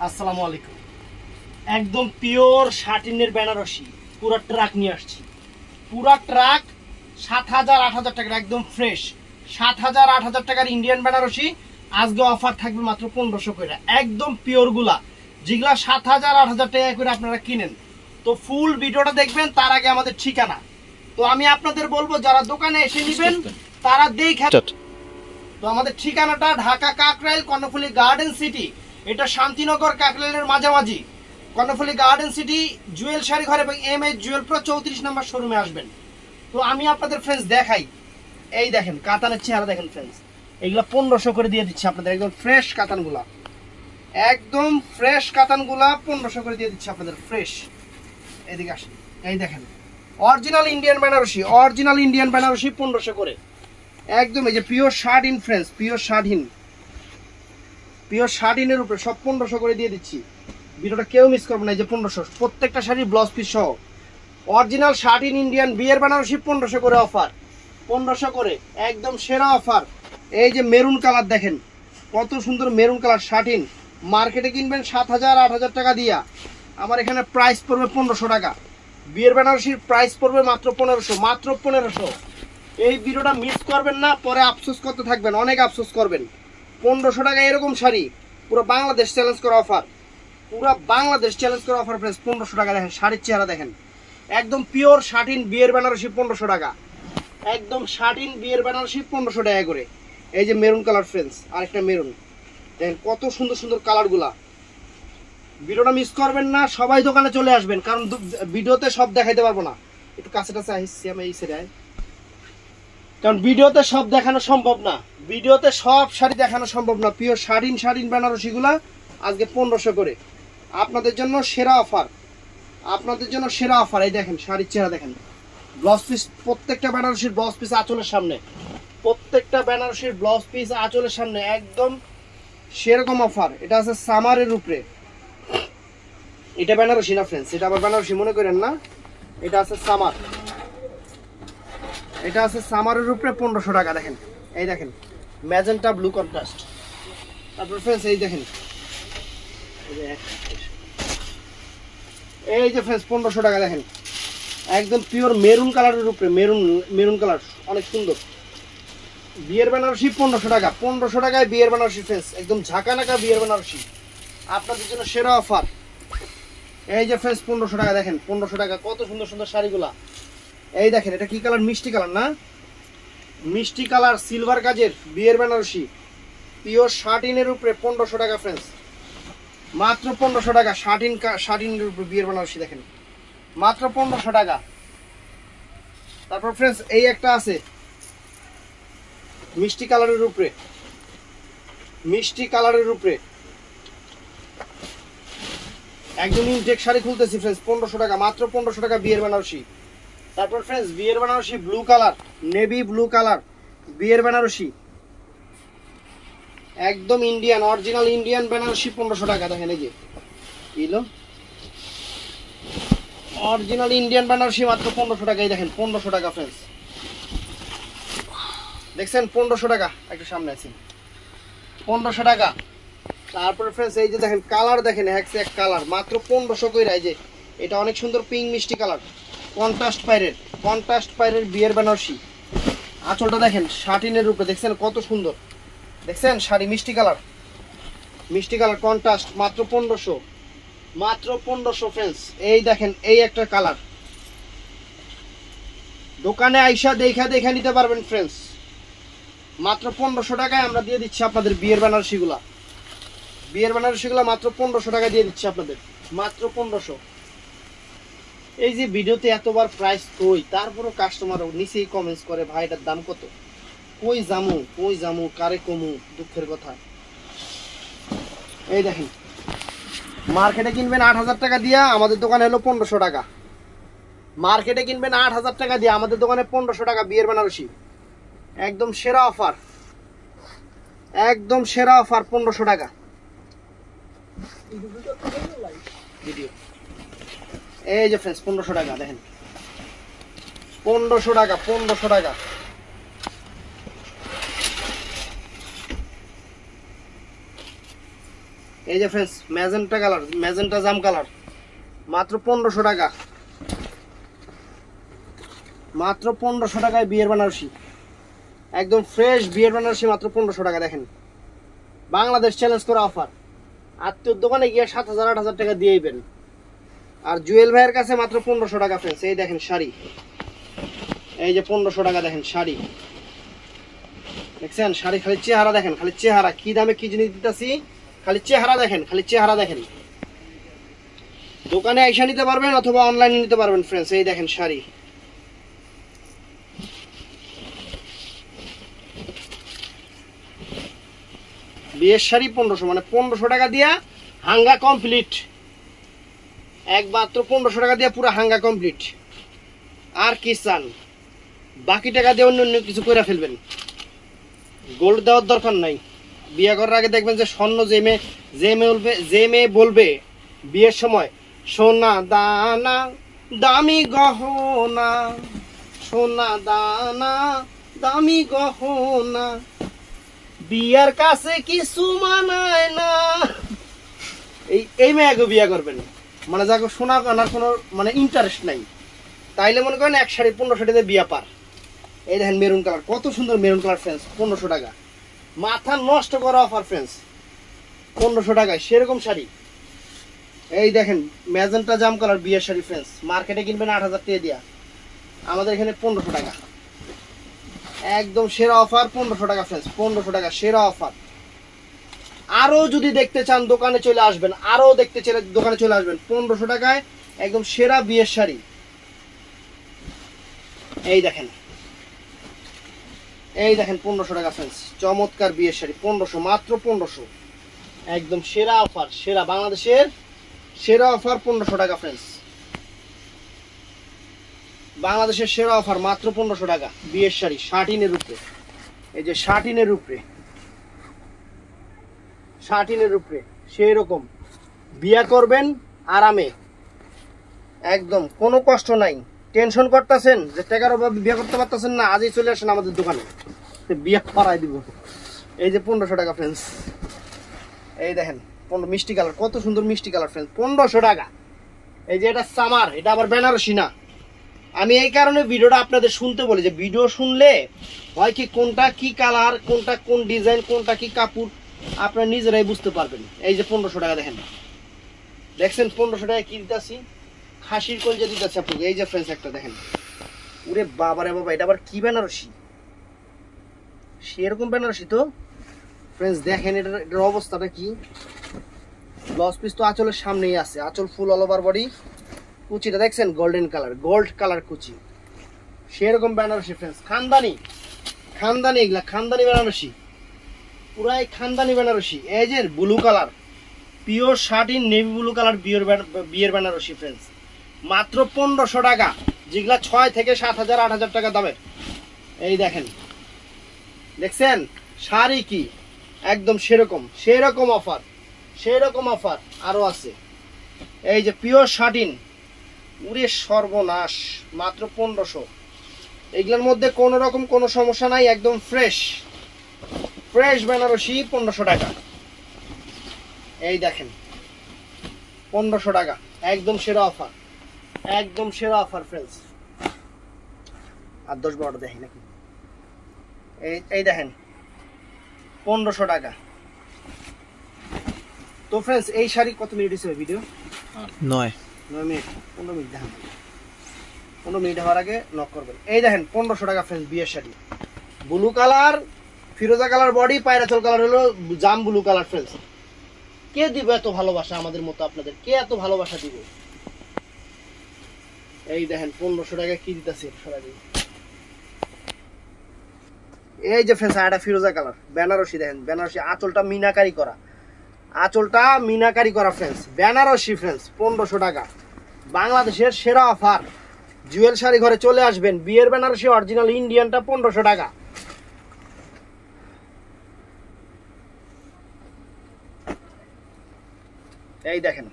আসসালামু আলাইকুম। একদম পিওর শাটিনের বেনারসি পুরো ট্রাক নিয়ে আসছি। পুরো ট্রাক ৭,০০০ ৮,০০০ টাকার একদম ফ্রেশ ৭,০০০ ৮,০০০ টাকার ইন্ডিয়ান বেনারসি। আজকে অফার থাকবে মাত্র ১৫০০ করে। একদম পিওর গুলা যেগুলা ৭,০০০ ৮,০০০ টাকা করে আপনারা কিনেন। তো ফুল ভিডিওটা দেখবেন। তার আগে আমাদের ঠিকানা তো আমি আপনাদের বলবো, যারা দোকানে এসে নেবেন তারা দেখে। তো আমাদের ঠিকানাটা ঢাকা কাকরাইল কর্ণফুলী গার্ডেন সিটি। এটা শান্তিনগর কাকরাইলের মাঝামাঝি। কর্ণফুলী গার্ডেন সিটি জুয়েল শাড়ি ঘর এবং এম এস জুয়েল প্রো ৩৪ নম্বর শোরুমে আসবেন। তো আমি আপনাদের ফ্রেন্ডস দেখাই। এই দেখেন কাতানের চেহারা দেখেন ফ্রেন্ডস, এইগুলা ১৫০০ করে দিয়ে দিচ্ছি আপনাদের। একদম ফ্রেশ কাতানগুলা, একদম ফ্রেশ কাতানগুলা ১৫০০ করে দিয়ে দিচ্ছি আপনাদের ফ্রেশ। এদিকে আসেন, এই দেখেন original Indian Banarasi, original Indian Banarasi ১৫০০ করে একদম। এই যে pure satin friends, pure satin, pure শার্টিনের উপরে সব ১৫০০ করে দিয়ে দিচ্ছি। ভিডিওটা কেউ মিস করবে না। এই যে ১৫০০ প্রত্যেকটা শাড়ির ব্লাউজ পিস সহ অরিজিনাল শার্টিন ইন্ডিয়ান বিয়ের বেনারসি ১৫০০ করে অফার, ১৫০০ করে একদম সেরা অফার। এই যে মেরুন কালার দেখেন কত সুন্দর মেরুন কালার শার্টিন। মার্কেটে কিনবেন ৭,০০০ ৮,০০০ টাকা দিয়া, আমার এখানে প্রাইস পড়বে ১৫০০ টাকা। বিয়ের বেনারসির প্রাইস পড়বে মাত্র ১৫০০, মাত্র ১৫০০। এই ভিডিওটা মিস করবেন না, পরে আফসোস করতে থাকবেন, অনেক আফসোস করবেন। ১৫০০ টাকা এরকম শাড়ি পুরো বাংলাদেশ চ্যালেঞ্জ করা অফার, পুরো বাংলাদেশ চ্যালেঞ্জ করা অফার প্রাইস ১৫০০ টাকা। দেখেন শাড়ির চেহারা দেখেন, একদম পিওর শার্টিন বিয়ের বেনারসি ১৫০০ টাকা, একদম শার্টিন বিয়ের বেনারসি ১৫০০ টাকা করে। এই যে মেরুন কালার ফ্রেন্ডস, আরেকটা মেরুন দেখেন কত সুন্দর সুন্দর কালারগুলা। ভিডিওটা মিস করবেন না, সবাই দোকানে চলে আসবেন, কারণ ভিডিওতে সব দেখাইতে পারবো না। একটু কাছে কাছে আসছি আমি এই সেটাই, কারণ ভিডিওতে সব দেখানো সম্ভব না, ভিডিওতে সব শাড়ি দেখানো সম্ভব না। পিওর শাড়িন শাড়িন বেনারসিগুলা আজকে ১৫০০ করে আপনাদের জন্য সেরা অফার, আপনাদের জন্য সেরা অফার। এই দেখেন শাড়ির চেহারা দেখেন, ব্লাউজ পিস প্রত্যেকটা বেনারসির ব্লাউজ পিস আঁচলের সামনে, প্রত্যেকটা বেনারসির ব্লাউজ পিস আঁচলের সামনে একদম সেরকম অফার। এটা আছে সামারের উপরে, এটা বেনারসি না ফ্রেন্ডস, এটা আবার বেনারসি মনে করেন না, এটা আছে সামার, এটা আছে সামারের উপরে ১৫০০ টাকা। দেখেন এই দেখেন ম্যাজেন্টা ব্লু কন্ট্রাস্ট। তারপর ফ্রেন্ডস এই দেখেন এই যে ফ্রেন্ডস ১৫০০ টাকা দেখেন, একদম পিওর মেরুন কালারের উপরে, মেরুন মেরুন কালার অনেক সুন্দর। বিয়ের বেনারসি ১৫০০ টাকা, ১৫০০ টাকায় বিয়ের বেনারসি ফ্রেন্ডস, একদম ঝাঁকানাকা বিয়ের বেনারসি আপনাদের জন্য সেরা অফার। এই যে ফ্রেন্ডস ১৫০০ টাকা দেখেন, ১৫০০ টাকা কত সুন্দর সুন্দর শাড়িগুলা। এই দেখেন এটা কি কালার, মিষ্টি কালার না, মিষ্টি কালার সিলভার কাজের বিয়ের বেনারসি পিওর শার্টিনের উপরে ১৫০০ টাকা ফ্রেন্ডস, মাত্র ১৫০০ টাকা। শার্টিনের উপরে বিয়ের বেনারসি দেখেন মাত্র ১৫০০ টাকা। তারপর ফ্রেন্ডস এই একটা আছে মিষ্টি কালারের উপরে, মিষ্টি কালারের উপরে একদম ইনটেক শাড়ি খুলতেছি ফ্রেন্ডস ১৫০০ টাকা, মাত্র ১৫০০ টাকা বিয়ের বেনারসি। তারপর ফ্রেন্ডস বিয়ের Banarasi blue colour, navy blue colour বিয়ের বেনারসি একদম ইন্ডিয়ান অরিজিনাল ইন্ডিয়ান বেনারসি ১৫০০ টাকা। দেখেন এই যে কিলো অরিজিনাল ইন্ডিয়ান বেনারসি মাত্র ১৫০০ টাকা। এই দেখেন ১৫০০ টাকা ফ্রেন্ডস, দেখছেন ১৫০০ টাকা, একটু সামনে আছি ১৫০০ টাকা। তারপরে ফ্রেন্ডস এই যে দেখেন কালার দেখেন এক কালার মাত্র ১৫০০ কইরা। এই যে এটা অনেক সুন্দর পিঙ্ক মিষ্টি কালার, কন্ট্রাস্ট পাইরের বিয়ের বেনারসি। আঁচলটা দেখেন শার্টিনের উপরে, দেখছেন কত সুন্দর, দেখছেন শাড়ি মিষ্টি কালার, মিষ্টি কালার কন্ট্রাস্ট মাত্র ১৫০০, মাত্র ১৫০০ ফ্রেন্ডস। এই দেখেন এই একটা কালার, দোকানে আইসা দেখা নিতে পারবেন ফ্রেন্ডস, মাত্র ১৫০০ টাকায় আমরা দিয়ে দিচ্ছি আপনাদের বিয়ের বেনারসিগুলা, বিয়ের বেনারসিগুলা মাত্র ১৫০০ টাকা দিয়ে দিচ্ছি আপনাদের, মাত্র ১৫০০। এই যে ভিডিওতে এতবার প্রাইস কই, তারপরও কাস্টমার নিচেই কমেন্টস করে ভাই এটার দাম কত, কই জামু কারে কমু, দুঃখের কথা। এই দেখেন মার্কেটে কিনবেন ৮,০০০ টাকা দিয়া, আমাদের দোকানে হলো ১৫০০ টাকা। মার্কেটে কিনবেন ৮,০০০ টাকা দিয়ে, আমাদের দোকানে ১৫০০ টাকা বিয়ের বেনারসি একদম সেরা অফার, একদম সেরা অফার ১৫০০ টাকা। এই যে ফ্রেন্ডস ১৫০০ টাকা দেখেন, ১৫০০ টাকা, ১৫০০ টাকা। এই যে ফ্রেন্ডস ম্যাজেন্টা কালার, ম্যাজেন্টা জাম কালার, মাত্র 1500 টাকা, মাত্র 1500 টাকায় বিয়ের বেনারসি, একদম ফ্রেশ বিয়ের বেনারসি, মাত্র 1500 টাকা। দেখেন বাংলাদেশ চ্যালেঞ্জ করা অফার, আত্মীয় দোকানে গিয়ে 7000 8000 টাকা দিয়েইবেন। আর জুয়েল ভাইয়ের কাছে মাত্র 1500 টাকা ফ্রেন্ডস। এই দেখেন শাড়ি, এই যে 1500 টাকা, দেখেন শাড়ি, দেখছেন শাড়ি, খালি চেহারা দেখেন, খালি চেহারা, কি দামে কি জিনিস দিতেছি, খালি চেহারা দেখেন, খালি চেহারা দেখেন। দোকানে এসে নিতে পারবেন অথবা অনলাইনে নিতে পারবেন ফ্রেন্ডস। এই দেখেন শাড়ি, বিয়ের শাড়ি 1500, মানে 1500 টাকা দিয়া হাঙ্গা কমপ্লিট, একমাত্র 1500 টাকা দিয়ে পুরো হাঙ্গা কমপ্লিট। আর কি চান, বাকি টাকা দিয়ে অন্য অন্য কিছু করে ফেলবেন, গোল্ড দেওয়ার দরকার নাই। বিয়ে করার আগে দেখবেন যে স্বর্ণ যে মেয়ে বলবে বিয়ের সময় সোনা দানা দামি গহনা, সোনা দানা দামি গহনা, বিয়ার কাছে কিছু মানায় না, এই মেয়েকে বিয়ে করবেন, মানে যাকে সোনা কেনার কোনো মানে ইন্টারেস্ট নাই, তাইলে মনে করেন এক শাড়ি 1500 টাকা বিয়া পার। এই দেখেন মেরুন কালার, কত সুন্দর মেরুন কালার ফ্রেন্ডস, 1500 টাকা, মাথা নষ্ট করা অফার ফ্রেন্ডস, 1500 টাকায় সেরকম শাড়ি। এই দেখেন ম্যাজেন্টা জাম কালার বিয়ের শাড়ি ফ্রেন্ডস, মার্কেটে কিনবেন 8000 টাকা দিয়া, আমাদের এখানে 1500 টাকা, একদম সেরা অফার 1500 টাকা ফ্রেন্ডস, 1500 টাকা সেরা অফার। আরো যদি দেখতে চান দোকানে চলে আসবেন, আরো দেখতে চাইলে দোকানে চলে আসবেন, 1500 টাকায় একদম সেরা বিয়ের শাড়ি। এই দেখেন, এই দেখেন 1500 টাকা ফ্রেন্ডস, চমৎকার বিয়ের শাড়ি 1500, মাত্র 1500, একদম সেরা অফার, সেরা বাংলাদেশের সেরা অফার 1500 টাকা ফ্রেন্ডস, বাংলাদেশের সেরা অফার, মাত্র 1500 টাকা বিয়ের শাড়ি, শাটিনের উপরে, এই যে শাটিনের উপরে, শাটিনের উপরে সেই রকম বিয়া করবেন আরামে, একদম কোনো কষ্ট নাই। টেনশন করতেছেন যে টাকার অভাবে বিয়ে করতে পারতেছেন না, আজই চলে আসেন আমাদের দোকানে, বিয়ে করাই দিব। এই যে 1500 টাকা ফ্রেন্ডস, এই দেখেন মিষ্টি কালার, কত সুন্দর মিষ্টি কালার ফ্রেন্ডস, 1500 টাকা। এই যে এটা সামার, এটা আবার বেনারসি না। আমি এই কারণে ভিডিওটা আপনাদের শুনতে বলি, যে ভিডিও শুনলে হয় কি কোনটা কি কালার, কোনটা কোন ডিজাইন, কোনটা কি কাপড়, আপনারা নিজেরাই বুঝতে পারবেন। এই যে 1500 টাকা দেখেন, দেখছেন 1500 টাকা কি দিতেছি, খাসির কলজা দিতেছি আপনাকে। এই যে ফ্রেন্ডস একটা দেখেন, ওরে বাবারে বাবা, এটা আবার কি বেনারসি, সেরকম বেনারসি তো ফ্রেন্ডস। দেখেন এটার অবস্থাটা কি, ব্লাউজ পিস তো আঁচলের সামনেই আছে, আঁচল ফুল অল ওভার বডি, কুচিটা দেখছেন গোল্ডেন কালার, গোল্ড কালার কুচি, সেরকম বেনারসি ফ্রেন্ডস, খানদানি, খানদানি, এগুলা খানদানি বেনারসি, পুরাই খানদানি বেনারসি। এই যে blue colour, pure satin navy blue colour বিয়ের বেনারসি ফ্রেন্ডস, মাত্র 1500 টাকা, যেগুলা 6 থেকে 7000 8000 টাকা দামের। এই দেখেন, দেখছেন শাড়ি কি একদম সেরকম, সেরকম অফার, সেরকম অফার আরো আছে। এই যে পিওর শার্টিন, উরে সর্বনাশ, মাত্র 1500, এগুলোর মধ্যে কোনো রকম কোনো সমস্যা নাই, একদম ফ্রেশ ফ্রেশ বেনারসি 1500 টাকা। এই দেখেন 1500 টাকা, একদম সেরা অফার, একদম সেরা অফার ফ্রেন্ডস। আর 10-12 দেখি নাকি, এই দেখেন 1500 টাকা। তো ফ্রেন্ডস এই শাড়ি কত মিনিট হিসেবে ভিডিও? 9 মিনিট, 15 মিনিট দেখেন, 15 মিনিট হওয়ার আগে নক করবেন। এই দেখেন 1500 টাকা ফ্রেন্ডস বিয়ের শাড়ি, ব্লু কালার, ফিরোজা কালার বডি, পায়রাচল কালার হলো জাম ব্লু কালার ফ্রেন্ডস। কে দিবে এত ভালোবাসা আমাদের মতো আপনাদের, কে এত ভালোবাসা দিবে? এই দেখেন 1500 টাকা কি দিতেছে সরাই। এই যে ফ্রেন্ডস এটা ফিরোজা কালার বেনারসি, দেখেন বেনারসি, আঁচলটা মিনাকারি করা, আঁচলটা মিনাকারি করা ফ্রেন্ডস, বেনারসি ফ্রেন্ডস 1500 টাকা, বাংলাদেশের সেরা অফার। জুয়েল শাড়ি ঘরে চলে আসবেন, বিয়ের বেনারসি অরিজিনাল ইন্ডিয়ানটা 1500 টাকা। এই দেখেন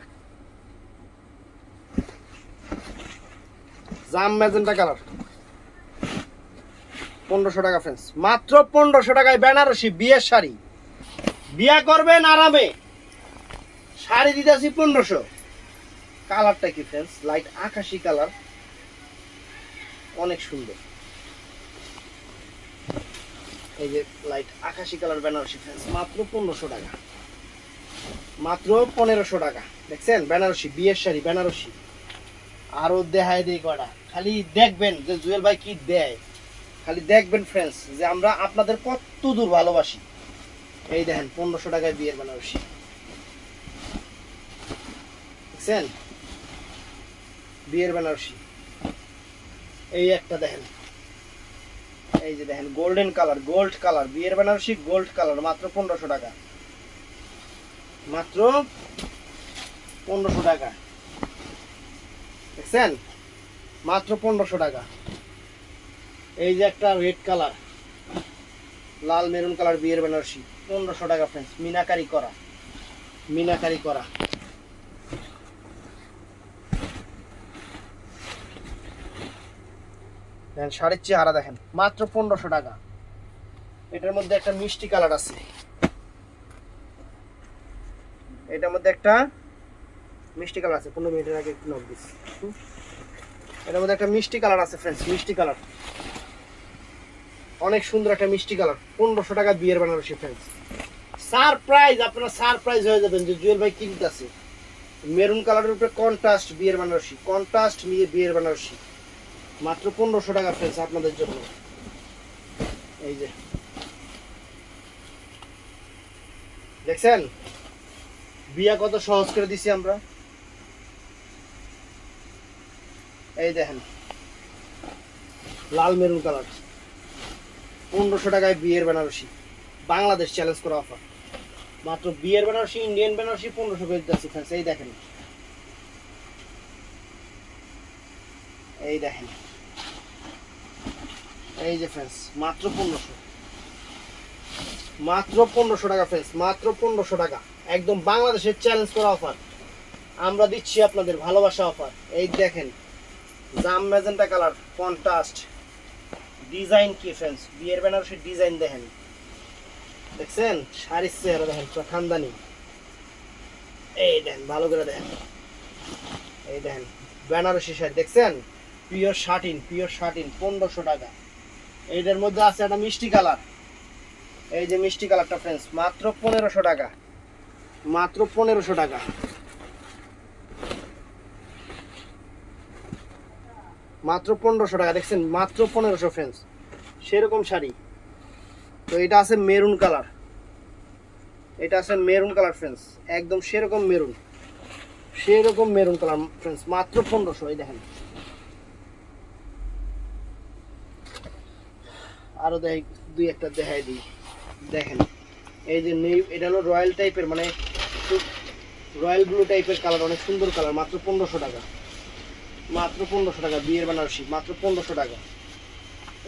জাম ম্যাজেন্টা কালার 1500 টাকা ফ্রেন্ডস, মাত্র 1500 টাকায় বেনারসি বিয়ের শাড়ি, বিয়া করবেন আরামে, শাড়ি দিতেছি 1500। কালারটা কি ফ্রেন্ডস, লাইট আকাশি কালার, অনেক সুন্দর। এই যে লাইট আকাশি কালার বেনারসি ফ্রেন্ডস, মাত্র 1500 টাকা, মাত্র 1500 টাকা। দেখছেন বেনারসি বিয়ের শাড়ি বেনারসি। আরো দেখায় দিই কটা, খালি দেখবেন যে জুয়েল ভাই কি দেয়, খালি দেখবেন ফ্রেন্ডস যে আমরা আপনাদের কত দূর ভালোবাসি। এই দেখেন 1500 টাকায় বিয়ের বেনারসি, দেখছেন বিয়ের বেনারসি। এই একটা দেখেন, এই যে দেখেন গোল্ডেন কালার, গোল্ড কালার বিয়ের বেনারসি, গোল্ড কালার, মাত্র 1500 টাকা, মাত্র 1500 টাকা। দেখছেন মাত্র 1500 টাকা। এই যে একটা রেড কালার, লাল মেরুন কালার বিয়ের বেনারসি, 1500 টাকা ফ্রেন্ডস, মিনাকারি করা, মিনাকারি করা। দেখেন শাড়ির চেহারা দেখেন, মাত্র 1500 টাকা। এটার মধ্যে একটা মিষ্টি কালার আছে, এটার মধ্যে একটা মিষ্টি কালার আছে, 15 মিনিটের আগে একটু নক দিচ্ছি। এটার মধ্যে একটা মিষ্টি কালার আছে ফ্রেন্ডস, মিষ্টি কালার, অনেক সুন্দর একটা মিষ্টি কালার, 1500 টাকা বিয়ের বেনারসি ফ্রেন্ডস। সারপ্রাইজ, আপনারা সারপ্রাইজ হয়ে যাবেন যে জুয়েল ভাই কিনতে আছে। মেরুন কালারের উপরে কন্ট্রাস্ট বিয়ের বেনারসি, কন্ট্রাস্ট বিয়ের বেনারসি, মাত্র 1500 টাকা ফ্রেন্ডস আপনাদের জন্য। এই যে দেখছেন বিয়া কত সহজ করে দিছি আমরা। এই দেখেন লাল মেরুন কালার, 1500 টাকায় বিয়ের বেনারসি, বাংলাদেশ চ্যালেঞ্জ করা অফার। মাত্র বিয়ের বেনারসি, ইন্ডিয়ান বেনারসি 1500 করে দিচ্ছি ফ্রেন্ডস। এই দেখেন, এই দেখেন, এই যে ফ্রেন্ডস মাত্র 1500, মাত্র 1500 টাকা ফ্রেন্ডস, মাত্র 1500 টাকা, একদম বাংলাদেশের চ্যালেঞ্জ করা অফার আমরা দিচ্ছি আপনাদের, ভালোবাসা অফার। এই দেখেন জাম ম্যাজেন্টা কালার, কন্ট্রাস্ট ডিজাইন কি ফ্রেন্ডস, বিয়ের বেনারসির ডিজাইন দেখেন, দেখছেন শাড়ির চেহারা দেখেন খানদানি। এই দেখেন ভালো করে দেখেন, এই দেখেন বেনারসি শাড়ি, দেখছেন পিওর শাটিন, পিওর শাটিন, 1500 টাকা। এইটার মধ্যে আছে একটা মিষ্টি কালার, এই যে মিষ্টি কালারটা ফ্রেন্ডস, মাত্র 1500 টাকা, মাত্র 1500 টাকা। মাত্র 1500 টাকা, দেখছেন মাত্র 1500 ফ্রেন্ডস, সেরকম শাড়ি। তো এটা আছে মেরুন কালার, এটা আছে মেরুন কালার ফ্রেন্ডস, একদম সেরকম মেরুন, সেরকম মেরুন কালার ফ্রেন্ডস, মাত্র 1500। এই দেখেন আরো দুই একটা দেখাই দিই, দেখেন এই যে এটা হলো রয়্যাল টাইপের, মানে রয়্যাল ব্লু টাইপের কালার, অনেক সুন্দর কালার, মাত্র 1500 টাকা, মাত্র 1500 টাকা বিয়ের বেনারসি, মাত্র 1500 টাকা।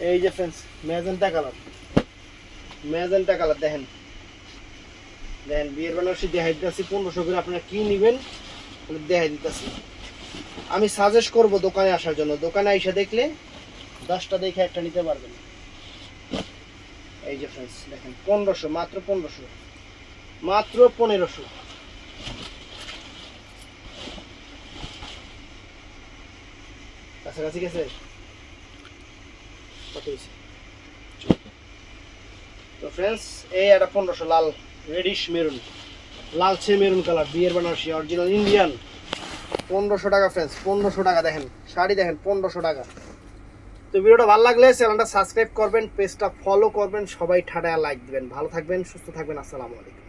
এই যে friends magenta colour, magenta colour দেখেন, দেখেন বিয়ের বেনারসি দেখাই দিতেছি 1500 করে, আপনারা কি নেবেন দেখাই দিতেছি। আমি সাজেস্ট করব দোকানে আসার জন্য, দোকানে এসে দেখলে 10টা দেখে একটা নিতে পারবেন। এই যে ফ্রেন্ডস দেখেন 1500, মাত্র 1500, মাত্র 1500। কাছাকাছি গেছে কত হয়েছে? তো ফ্রেন্ডস এই একটা 1500 লাল রেডিশ মেরুন, লালচে মেরুন কালার বিয়ের বেনারসি, অরিজিনাল ইন্ডিয়ান, 1500 টাকা ফ্রেন্ডস, 1500 টাকা। দেখেন শাড়ি দেখেন 1500 টাকা। তো ভিডিওটা ভালো লাগলে চ্যানেলটা সাবস্ক্রাইব করবেন, পেজটা ফলো করবেন, সবাই ঠাডায় লাইক দিবেন। ভালো থাকবেন, সুস্থ থাকবেন, আসসালামু আলাইকুম।